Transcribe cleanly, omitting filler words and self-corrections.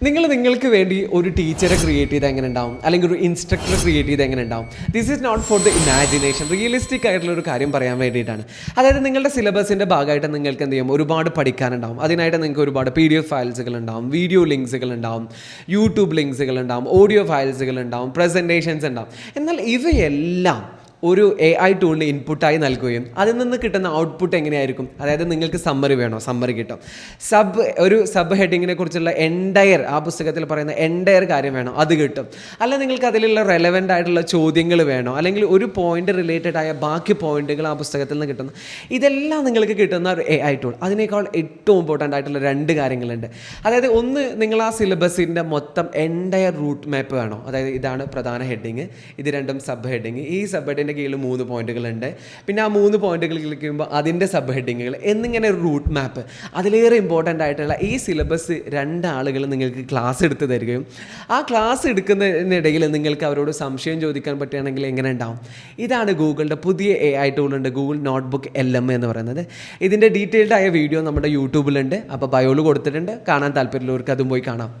നിങ്ങൾക്ക് വേണ്ടി ഒരു ടീച്ചറെ ക്രിയേറ്റ് ചെയ്ത് എങ്ങനെ ഉണ്ടാവും, അല്ലെങ്കിൽ ഒരു ഇൻസ്ട്രക്ടറെ ക്രിയേറ്റ് ചെയ്ത് എങ്ങനെ ഉണ്ടാവും. This is not for the imagination, realistic ആയിട്ടുള്ള ഒരു കാര്യം പറയാൻ വേണ്ടിയിട്ടാണ്. അതായത് നിങ്ങളുടെ സിലബസിൻ്റെ ഭാഗമായിട്ട് നിങ്ങൾക്ക് എന്ത് ചെയ്യും, ഒരുപാട് പഠിക്കാനുണ്ടാവും. അതിനായിട്ട് നിങ്ങൾക്ക് ഒരുപാട് PDF ഫയൽസുകൾ ഉണ്ടാവും, വീഡിയോ ലിങ്ക്സുകൾ ഉണ്ടാവും, യൂട്യൂബ് ലിങ്ക്സുകൾ ഉണ്ടാവും, ഓഡിയോ ഫയൽസുകൾ ഉണ്ടാവും, പ്രസൻറ്റേഷൻസ് ഉണ്ടാവും. എന്നാൽ ഇവയെല്ലാം ഒരു AI ടൂളിന് ഇൻപുട്ടായി നൽകുകയും അതിൽ നിന്ന് കിട്ടുന്ന ഔട്ട്പുട്ട് എങ്ങനെയായിരിക്കും. അതായത് നിങ്ങൾക്ക് സമ്മറി വേണോ, സമ്മറി കിട്ടും. ഒരു സബ് ഹെഡിങ്ങിനെ കുറിച്ചുള്ള ആ പുസ്തകത്തിൽ പറയുന്ന എൻറ്റയർ കാര്യം വേണോ, അത് കിട്ടും. അല്ല നിങ്ങൾക്ക് അതിലുള്ള റെലവൻ്റ് ആയിട്ടുള്ള ചോദ്യങ്ങൾ വേണോ, അല്ലെങ്കിൽ ഒരു പോയിന്റ് റിലേറ്റഡ് ആയ ബാക്കി പോയിന്റുകൾ ആ പുസ്തകത്തിൽ നിന്ന് കിട്ടുന്നു. ഇതെല്ലാം നിങ്ങൾക്ക് കിട്ടുന്ന ഒരു AI ടൂൾ. അതിനേക്കാൾ ഏറ്റവും ഇമ്പോർട്ടൻ്റ് ആയിട്ടുള്ള 2 കാര്യങ്ങളുണ്ട്. അതായത് ഒന്ന്, നിങ്ങൾ ആ സിലബസിൻ്റെ മൊത്തം എൻറ്റയർ റൂട്ട് മാപ്പ് വേണോ. അതായത് ഇതാണ് പ്രധാന ഹെഡിങ്, ഇത് രണ്ടും സബ് ഹെഡിങ്, ഈ സബ് ഹെഡിൻ്റെ കീഴിൽ 3 പോയിന്റുകളുണ്ട്, പിന്നെ ആ 3 പോയിന്റുകൾ ക്ലിക്ക് ചെയ്യുമ്പോൾ അതിൻ്റെ സബ് ഹെഡിങ്ങുകൾ എന്നിങ്ങനെ ഒരു റൂട്ട് മാപ്പ്. അതിലേറെ ഇമ്പോർട്ടൻ്റ് ആയിട്ടുള്ള ഈ സിലബസ് 2 ആളുകൾ നിങ്ങൾക്ക് ക്ലാസ് എടുത്ത് തരികയും ആ ക്ലാസ് എടുക്കുന്നതിനിടയിൽ നിങ്ങൾക്ക് അവരോട് സംശയം ചോദിക്കാൻ പറ്റുകയാണെങ്കിൽ എങ്ങനെ ഉണ്ടാവും. ഇതാണ് ഗൂഗിളിൻ്റെ പുതിയ AI ടൂളുണ്ട്, ഗൂഗിൾ നോട്ട്ബുക്ക് LM എന്ന് പറയുന്നത്. ഇതിൻ്റെ ഡീറ്റെയിൽഡ് ആയ വീഡിയോ നമ്മുടെ യൂട്യൂബിലുണ്ട്. അപ്പോൾ ബയോയിൽ കൊടുത്തിട്ടുണ്ട്, കാണാൻ താല്പര്യമുള്ളവർക്ക് അതും പോയി കാണാം.